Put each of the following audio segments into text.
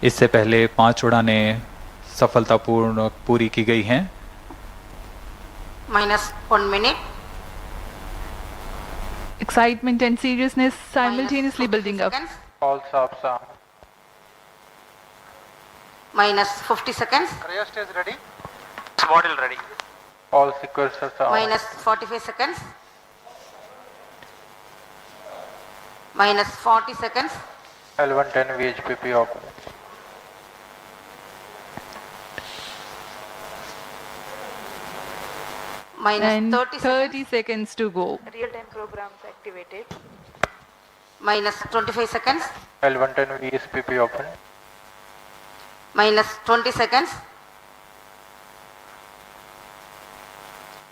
इससे पहले 5 उड़ानें सफलतापूर्ण पूरी की गई हैं। -1 minute. Excitement and seriousness simultaneously building up. Seconds. All subs armed. -50 seconds. Rear stage ready. Model ready. All sequencers armed. -45 seconds. -40 seconds. L110 VHPP open. And -30 30 seconds to go. Real-time programs activated. -25 seconds. L110 VSPP open. -20 seconds.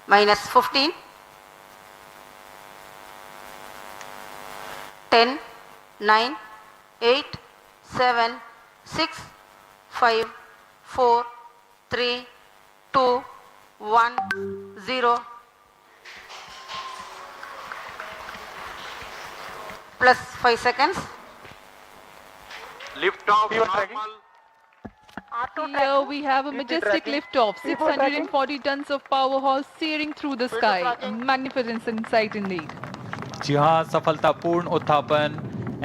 -15. 10, 9, 8, 7, 6, 5, 4, 3, 2, 1, 0. Plus 5 seconds. Lift off P1 normal. Here we have a majestic liftoff, 640 tons of powerhouse searing through the sky. Magnificent sight indeed. जी हाँ, सफलतापूर्ण उत्थापन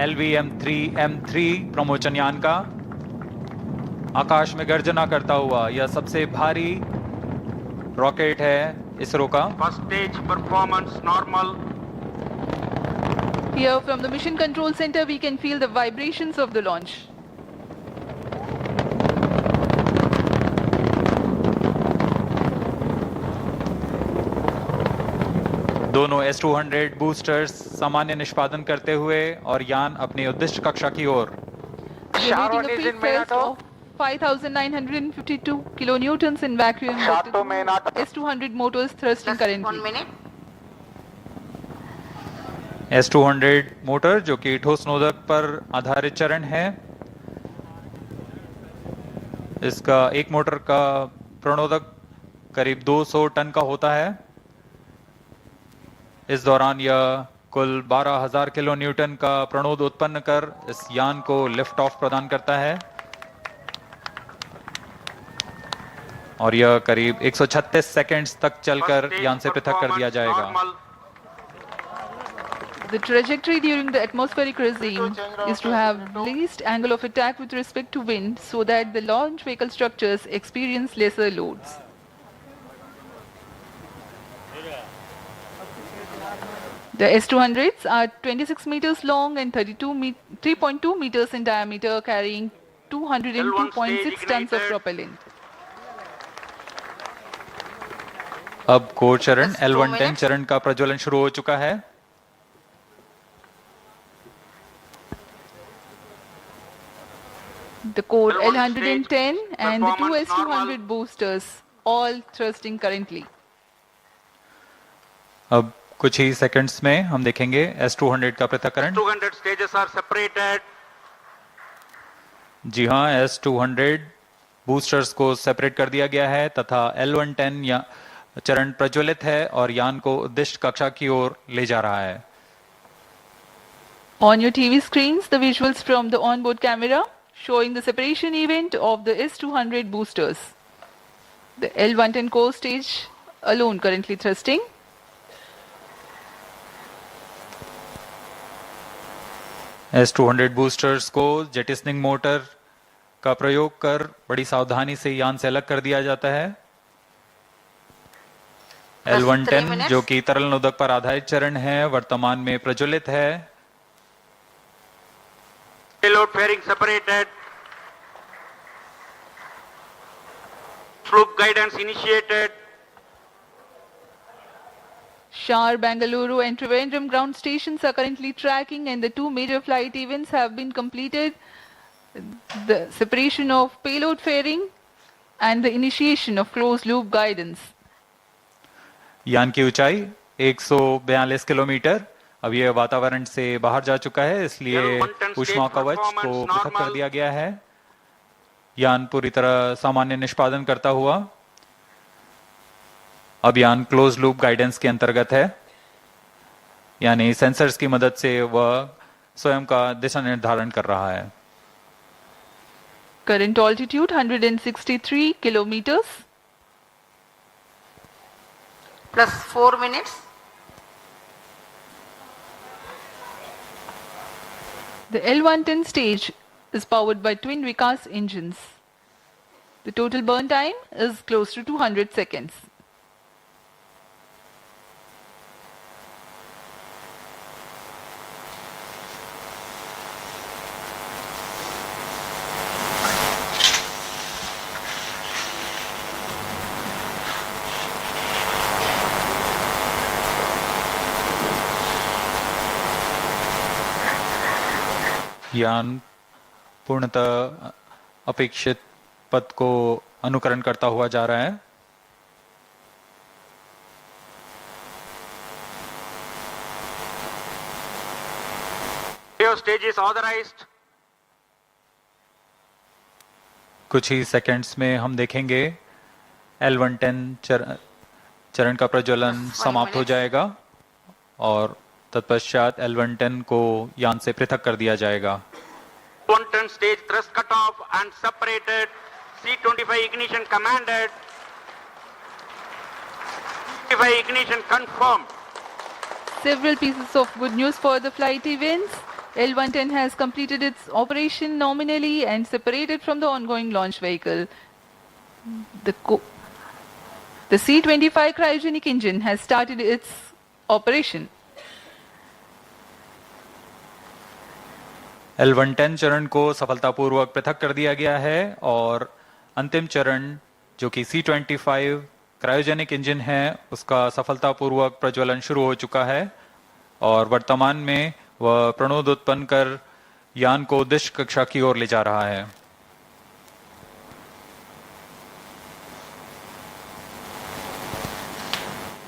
LVM-III प्रमोचन यान का आकाश में गर्जना करता हुआ यह सबसे भारी रॉकेट है इसरो का। First stage performance normal. Here from the mission control center we can feel the vibrations of the launch. दोनों S-200 बूस्टर्स सामान्य निष्पादन करते हुए और यान अपनी उद्दिष्ट कक्षा की ओर। Generating a peak thrust of 5,952 kilonewtons in vacuum with S-200 motors thrusting Plus 1 currently. minute. S-200 motor जो कि ठोस नोदक पर आधारित चरण है, इसका एक मोटर का प्रणोदक करीब 200 टन का होता है। इस दौरान यह कुल 12,000 किलो न्यूटन का प्रणोद उत्पन्न कर इस यान को लिफ्ट ऑफ प्रदान करता है और यह करीब 136 सेकंड्स तक चलकर यान से पृथक कर दिया जाएगा। The trajectory during the atmospheric regime is to have least angle of attack with respect to wind so that the launch vehicle structures experience lesser loads. The S-200s are 26 meters long and 3.2 meters in diameter, carrying 202.6 tons of propellant. अब core चरण L110 चरण का प्रज्वलन शुरू हो चुका है। The core L110 and the two S-200 boosters all thrusting currently. अब कुछ ही सेकंड्स में हम देखेंगे S-200 का पृथक्करण। 200 stages are separated. जी हाँ, S-200 बूस्टर्स को सेपरेट कर दिया गया है तथा L110 या चरण प्रज्वलित है और यान को उद्दिष्ट कक्षा की ओर ले जा रहा है। On your TV screens, the visuals from the onboard camera showing the separation event of the S-200 boosters. The L110 core stage alone currently thrusting. S-200 boosters को जेटिसनिंग मोटर का प्रयोग कर बड़ी सावधानी से यान से अलग कर दिया जाता है। L110 जो कि तरल नोदक पर आधारित चरण है, वर्तमान में प्रज्वलित है। Payload fairing separated. Fluke guidance initiated. Shar, Bangalore and Trivandrum ground stations are currently tracking and the two major flight events have been completed. The separation of payload fairing and the initiation of closed loop guidance. यान की ऊंचाई 142 kilometre. अब यह वातावरण से बाहर जा चुका है, इसलिए ऊष्मा कवच को पृथक कर दिया गया है। यान पूरी तरह सामान्य निष्पादन करता हुआ अब यान क्लोज लूप गाइडेंस के अंतर्गत है, यानी सेंसर्स की मदद से वह स्वयं का दिशा निर्धारण कर रहा है। Current altitude 163 kilometers. Plus 4 minutes. The L-110 stage is powered by twin Vikas engines. The total burn time is close to 200 seconds. यान पूर्णतः अपेक्षित पथ को अनुकरण करता हुआ जा रहा है। Your stage is authorized. कुछ ही सेकंड्स में हम देखेंगे L-110 चरण का प्रज्वलन समाप्त हो जाएगा और तत्पश्चात L-110 को यान से पृथक कर दिया जाएगा। 110 stage thrust cut off and separated. C25 ignition commanded. C25 ignition confirmed. Several pieces of good news for the flight events. L-110 has completed its operation nominally and separated from the ongoing launch vehicle. The C25 cryogenic engine has started its operation. L-110 चरण को सफलतापूर्वक पृथक कर दिया गया है और अंतिम चरण जो कि C25 क्रायोजेनिक इंजन है उसका सफलतापूर्वक प्रज्वलन शुरू हो चुका है और वर्तमान में वह प्रणोद उत्पन्न कर यान को उद्देश्य कक्षा की ओर ले जा रहा है।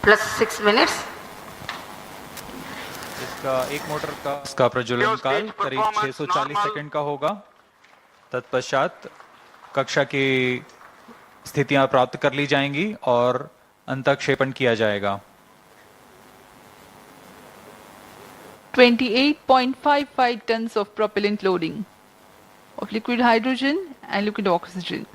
Plus 6 minutes. इसका प्रज्वलन काल करीब 640 सेकंड का होगा। तत्पश्चात कक्षा की स्थितियां प्राप्त कर ली जाएंगी और अंतःक्षेपण किया जाएगा। 28.55 tons of propellant loading of liquid hydrogen and liquid oxygen.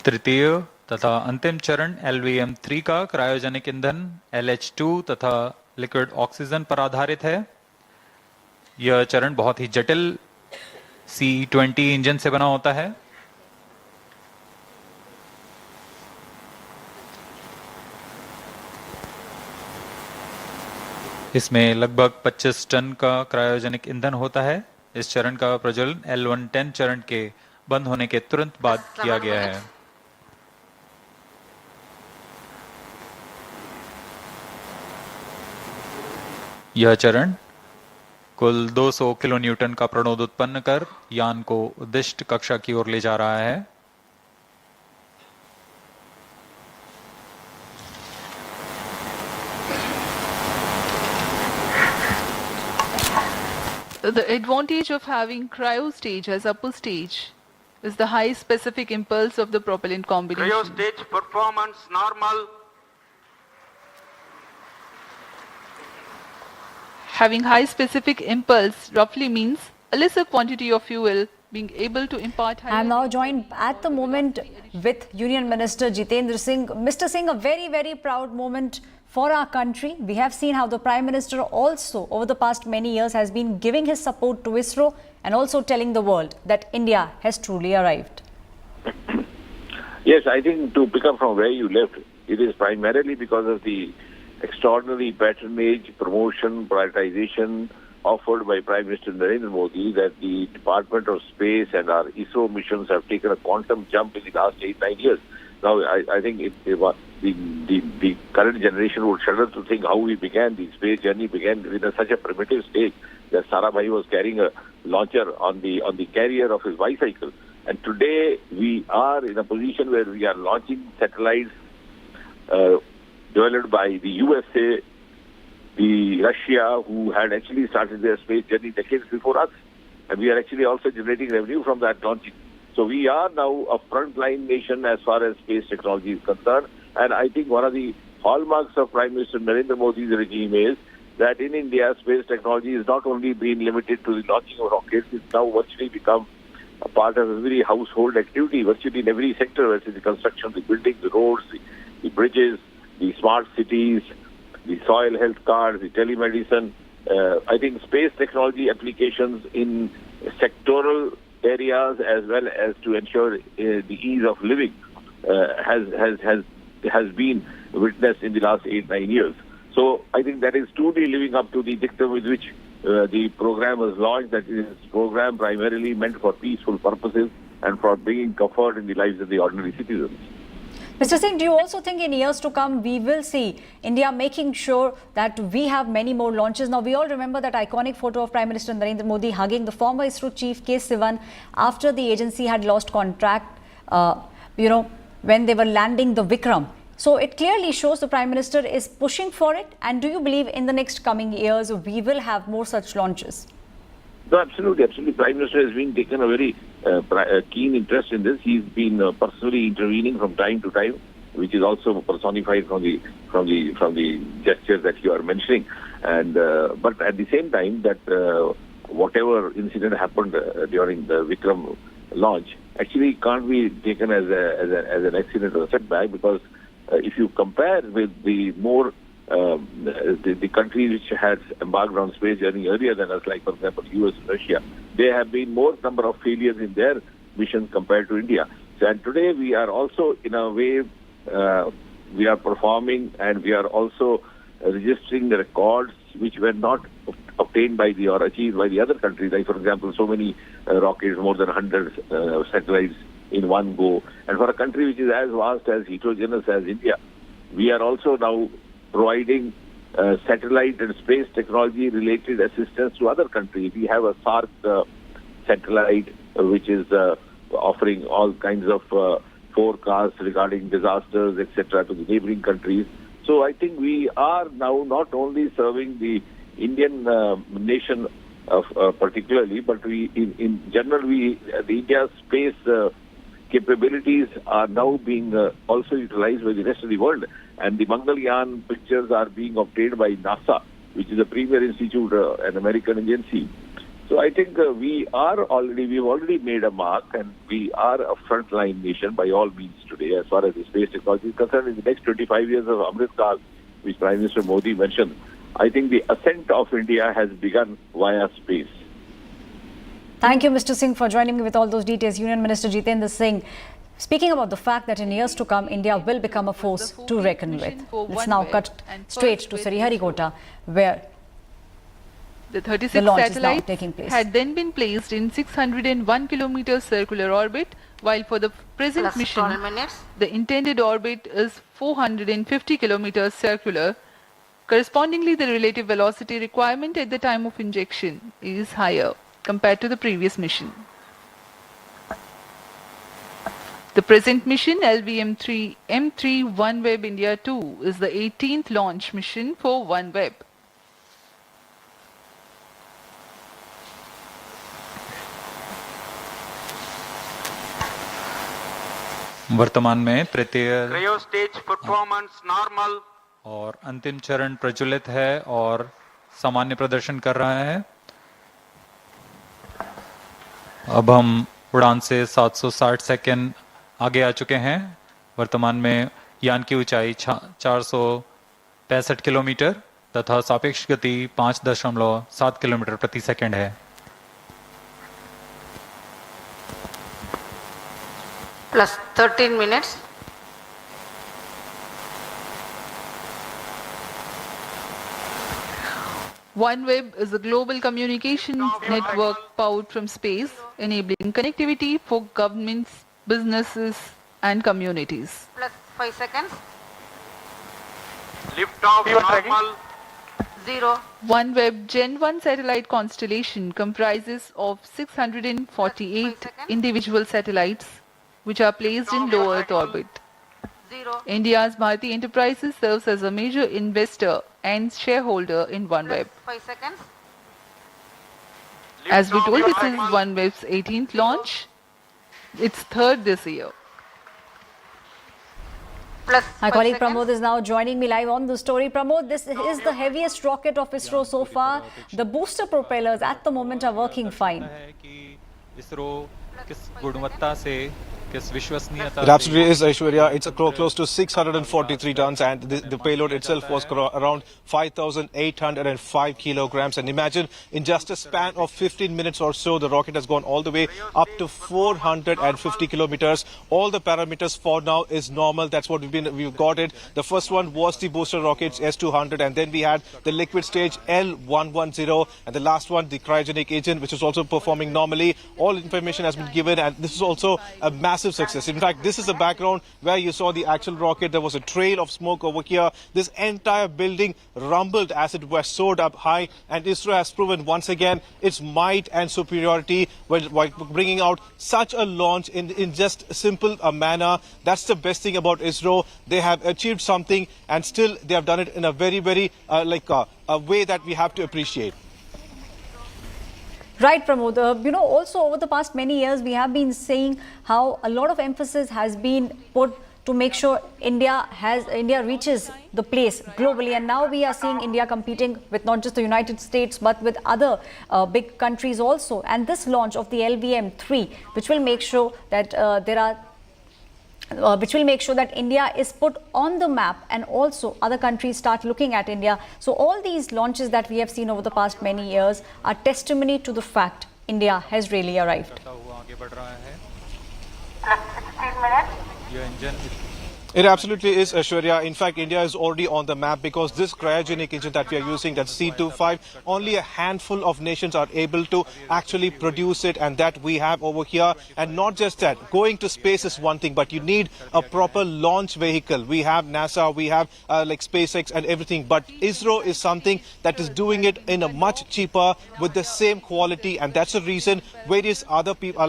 तृतीय तथा अंतिम चरण LVM-III का क्रायोजेनिक ईंधन LH2 तथा लिक्विड ऑक्सीजन पर आधारित है। यह चरण बहुत ही जटिल C20 इंजन से बना होता है। इसमें लगभग 25 टन का क्रायोजेनिक ईंधन होता है। इस चरण का प्रज्वलन L-110 चरण के बंद होने के तुरंत बाद किया गया है। यह चरण कुल 200 किलो न्यूटन का प्रणोद उत्पन्न कर यान को उद्दिष्ट कक्षा की ओर ले जा रहा है। The advantage of having cryo stage as upper stage is the high specific impulse of the propellant combination. Cryo stage performance normal. Having high specific impulse roughly means a lesser quantity of fuel being able to impart higher... I am now joined at the moment with Union Minister Jitendra Singh. Mr. Singh, a very, very proud moment for our country. We have seen how the Prime Minister also over the past many years has been giving his support to ISRO and also telling the world that India has truly arrived. Yes, I think to pick up from where you left, it is primarily because of the extraordinary patronage, promotion, prioritization offered by Prime Minister Narendra Modi that the Department of Space and our ISRO missions have taken a quantum jump in the last 8-9 years. Now, I think the current generation would shudder to think how we began. The space journey began with such a primitive stage that Sarabhai was carrying a launcher on the carrier of his bicycle. And today we are in a position where we are launching satellites developed by the USA, the Russia, who had actually started their space journey decades before us. And we are actually also generating revenue from that launching. So we are now a frontline nation as far as space technology is concerned. And I think one of the hallmarks of Prime Minister Narendra Modi's regime is that in India, space technology is not only being limited to the launching of rockets, it's now virtually become a part of every household activity, virtually in every sector, whether it's the construction, the buildings, the roads, the bridges, the smart cities, the soil health cards, the telemedicine. I think space technology applications in sectoral areas as well as to ensure the ease of living has been witnessed in the last 8-9 years. So I think that is truly living up to the dictum with which the program was launched, that it is a program primarily meant for peaceful purposes and for bringing comfort in the lives of the ordinary citizens. Mr. Singh, do you also think in years to come we will see India making sure that we have many more launches? Now, we all remember that iconic photo of Prime Minister Narendra Modi hugging the former ISRO chief K. Sivan after the agency had lost contract, when they were landing the Vikram. So it clearly shows the Prime Minister is pushing for it. And do you believe in the next coming years we will have more such launches? No, absolutely. Prime Minister has been taken a very keen interest in this. He's been personally intervening from time to time, which is also personified from the gestures that you are mentioning. And but at the same time, that whatever incident happened during the Vikram launch actually can't be taken as an accident or a setback, because if you compare with the more the countries which had embarked on space journey earlier than us, like for example US and Russia, there have been more number of failures in their missions compared to India. So, and today we are also in a way we are performing and we are also registering the records which were not obtained by or achieved by the other countries. Like for example, so many rockets, more than 100 satellites in one go. And for a country which is as vast, as heterogeneous as India, we are also now providing satellite and space technology related assistance to other countries. We have a SARC satellite which is offering all kinds of forecasts regarding disasters, etc., to the neighboring countries. So I think we are now not only serving the Indian nation particularly, but we in general the India's space capabilities are now being also utilized by the rest of the world. And the Mangalyaan pictures are being obtained by NASA, which is a premier institute, an American agency. So I think we've already made a mark, and we are a frontline nation by all means today as far as the space technology is concerned. In the next 25 years of Amrit Kaal, which Prime Minister Modi mentioned, I think the ascent of India has begun via space. Thank you, Mr. Singh, for joining me with all those details. Union Minister Jitendra Singh speaking about the fact that in years to come, India will become a force to reckon with. Let's now cut straight to Sriharikota, where the 36 launch is now satellites taking place. had then been placed in 601 kilometer circular orbit, while for the present Plus mission, 12 minutes. the intended orbit is 450 kilometers circular. Correspondingly, the relative velocity requirement at the time of injection is higher compared to the previous mission. The present mission, LVM-III M3 OneWeb India 2, is the 18th launch mission for OneWeb. वर्तमान में तृतीय Cryo stage performance normal. और अंतिम चरण प्रज्वलित है और सामान्य प्रदर्शन कर रहा है। अब हम उड़ान से 760 सेकंड आगे आ चुके हैं। वर्तमान में यान की ऊंचाई 465 किलोमीटर तथा सापेक्ष गति 5.7 किलोमीटर प्रति सेकंड है। Plus 13 minutes. OneWeb is a global communications network powered from space, enabling connectivity for governments, businesses, and communities. Plus 5 seconds. Lift off normal. 0. OneWeb Gen 1 satellite constellation comprises of 648 individual satellites which are placed in low Earth orbit. 0. India's Bharti Enterprises serves as a major investor and shareholder in OneWeb. 5 seconds. As we told, this is OneWeb's 18th launch, its third this year. plus My 5 colleague seconds. Pramod is now joining me live on the story. Pramod, this is the heaviest rocket of ISRO so far. The booster propellers at the moment are working fine. ISRO किस गुणवत्ता से किस विश्वसनीयता It absolutely is, Aishwarya. It's close to 643 tons, and the payload itself was around 5,805 kilograms. And imagine, in just a span of 15 minutes or so, the rocket has gone all the way up to 450 kilometers. All the parameters for now is normal. That's what we've got it. The first one was the booster rockets S200, and then we had the liquid stage L110, and the last one, the cryogenic engine, which is also performing normally. All information has been given, and this is also a massive success. In fact, this is the background where you saw the actual rocket. There was a trail of smoke over here. This entire building rumbled as it was soared up high, and ISRO has proven once again its might and superiority by bringing out such a launch in just a simple manner. That's the best thing about ISRO. They have achieved something, and still they have done it in a very a way that we have to appreciate. Right, Pramod. Also over the past many years, we have been saying how a lot of emphasis has been put to make sure India reaches the place globally, and now we are seeing India competing with not just the United States but with other big countries also. And this launch of the LVM-III, which will make sure that India is put on the map, and also other countries start looking at India. So all these launches that we have seen over the past many years are testimony to the fact India has really arrived. ये engine It absolutely is, Aishwarya. In fact, India is already on the map because this cryogenic engine that we are using, that's C25, only a handful of nations are able to actually produce it, and that we have over here. And not just that, going to space is one thing, but you need a proper launch vehicle. We have NASA, we have like SpaceX and everything, but ISRO is something that is doing it in a much cheaper with the same quality, and that's the reason various other people,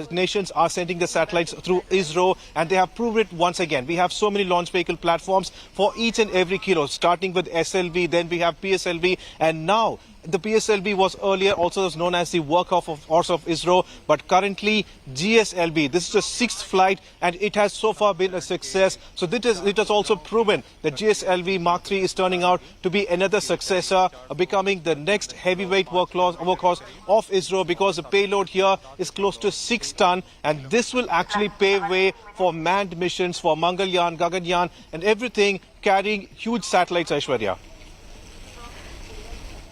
nations are sending the satellites through ISRO, and they have proved it once again. We have so many launch vehicle platforms for each and every kilo, starting with SLV, then we have PSLV, and now the PSLV was earlier also known as the workhorse of ISRO, but currently GSLV. This is the 6th flight, and it has so far been a success. So it has also proven that GSLV Mark III is turning out to be another successor, becoming the next heavyweight workhorse of ISRO, because the payload here is close to 6 tons, and this will actually pave way for manned missions for Mangalyaan, Gaganyaan, and everything carrying huge satellites, Aishwarya.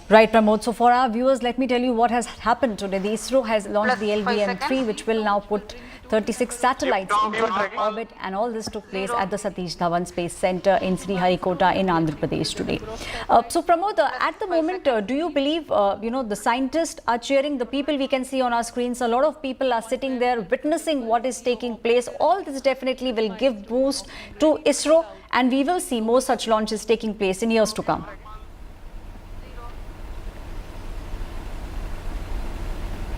Right, Pramod. So for our viewers, let me tell you what has happened today. The ISRO has launched the Plus 5 LVM-III, seconds. which will now put 36 satellites into orbit, and all this took place at the Satish Dhawan Space Center in Sriharikota in Andhra Pradesh today. So Pramod, at the moment, do you believe, the scientists are cheering? The people we can see on our screens, a lot of people are sitting there witnessing what is taking place. All this definitely will give boost to ISRO, and we will see more such launches taking place in years to come.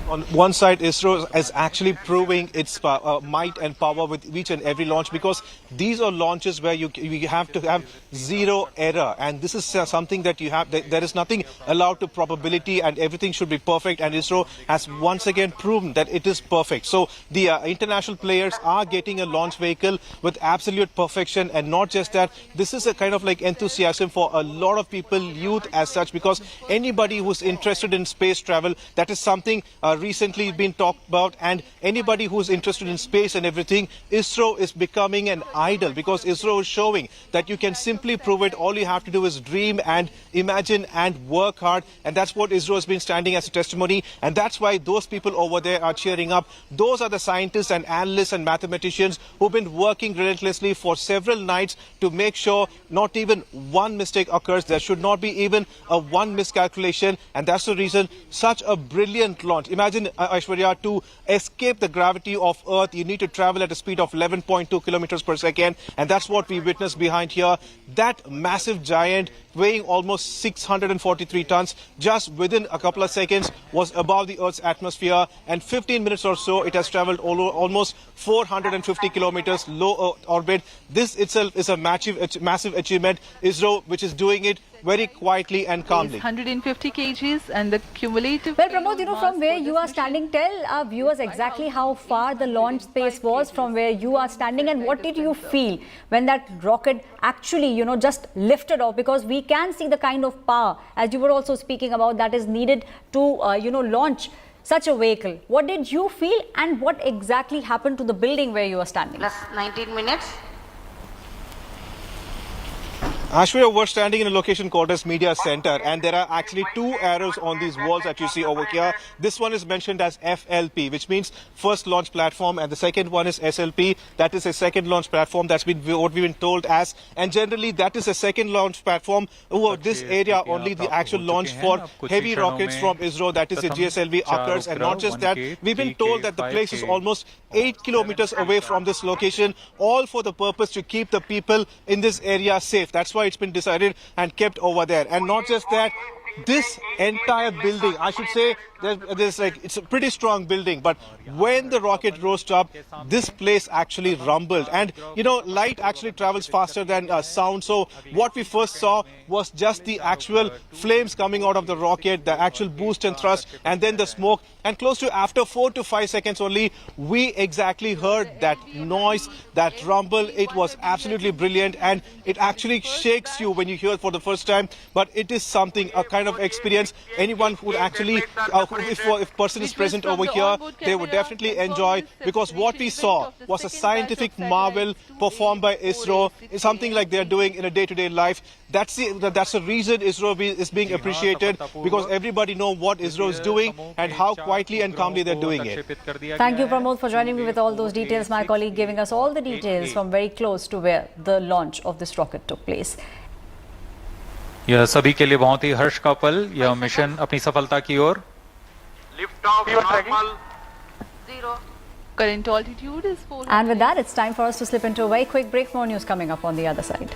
On one side, ISRO is actually proving its might and power with each and every launch, because these are launches where you have to have zero error, and this is something that you have. There is nothing allowed to probability, and everything should be perfect. And ISRO has once again proven that it is perfect. So the international players are getting a launch vehicle with absolute perfection, and not just that. This is a kind of like enthusiasm for a lot of people, youth as such, because anybody who's interested in space travel, that is something recently been talked about, and anybody who's interested in space and everything, ISRO is becoming an idol, because ISRO is showing that you can simply prove it. All you have to do is dream and imagine and work hard, and that's what ISRO has been standing as a testimony, and that's why those people over there are cheering up. Those are the scientists and analysts and mathematicians who've been working relentlessly for several nights to make sure not even one mistake occurs. There should not be even a one miscalculation, and that's the reason such a brilliant launch. Imagine, Aishwarya, to escape the gravity of Earth, you need to travel at a speed of 11.2 kilometers per second, and that's what we witnessed behind here. That massive giant, weighing almost 643 tons, just within a couple of seconds was above the Earth's atmosphere, and 15 minutes or so it has traveled almost 450 kilometers low Earth orbit. This itself is a massive achievement. ISRO, which is doing it very quietly and calmly. 150 kgs and the cumulative... Well, Pramod, you know, from where you are standing, tell our viewers exactly how far the launch space was from where you are standing, and what did you feel when that rocket actually, you know, just lifted off? Because we can see the kind of power, as you were also speaking about, that is needed to, you know, launch such a vehicle. What did you feel, and what exactly happened to the building where you are standing? Plus 19 minutes. Ashwarya, we're standing in a location called as Media Center, and there are actually two arrows on these walls that you see over here. This one is mentioned as FLP, which means first launch platform, and the second one is SLP, that is a second launch platform. That's been what we've been told as, and generally that is a second launch platform over this area. Only the actual launch for heavy rockets from ISRO, that is the GSLV, occurs. And not just that, we've been told that the place is almost 8 kilometers away from this location, all for the purpose to keep the people in this area safe. That's why it's been decided and kept over there. And not just that, this entire building, I should say, there's like, it's a pretty strong building, but when the rocket rose up, this place actually rumbled. And you know, light actually travels faster than sound, so what we first saw was just the actual flames coming out of the rocket, the actual boost and thrust, and then the smoke. And close to after 4 to 5 seconds only, we exactly heard that noise, that rumble. It was absolutely brilliant, and it actually shakes you when you hear it for the first time. But it is something, a kind of experience anyone would actually, if person is present over here, they would definitely enjoy, because what we saw was a scientific marvel performed by ISRO. It's something like they're doing in a day-to-day life. That's the reason ISRO is being appreciated, because everybody knows what ISRO is doing and how quietly and calmly they're doing it. Thank you, Pramod, for joining me with all those details. My colleague giving us all the details from very close to where the launch of this rocket took place. यह सभी के लिए बहुत ही हर्ष का पल, यह mission अपनी सफलता की ओर. Lift off normal. 0. Current altitude is 400. And with that, it's time for us to slip into a very quick break. More news coming up on the other side.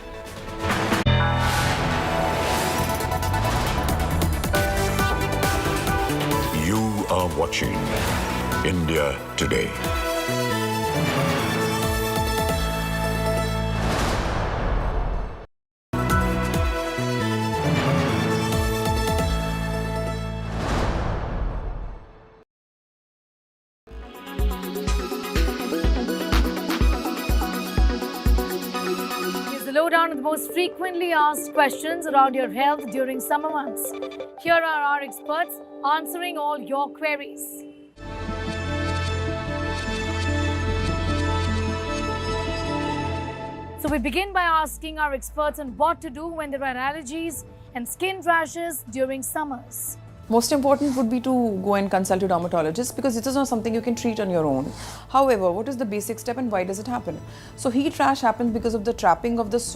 You are watching India Today. Lowdown with the most frequently asked questions around your health during summer months. Here are our experts answering all your queries. So we begin by asking our experts on what to do when there are allergies and skin rashes during summers. Most important would be to go and consult a dermatologist, because this is not something you can treat on your own. However, what is the basic step and why does it happen? So heat rash happens because of the trapping of the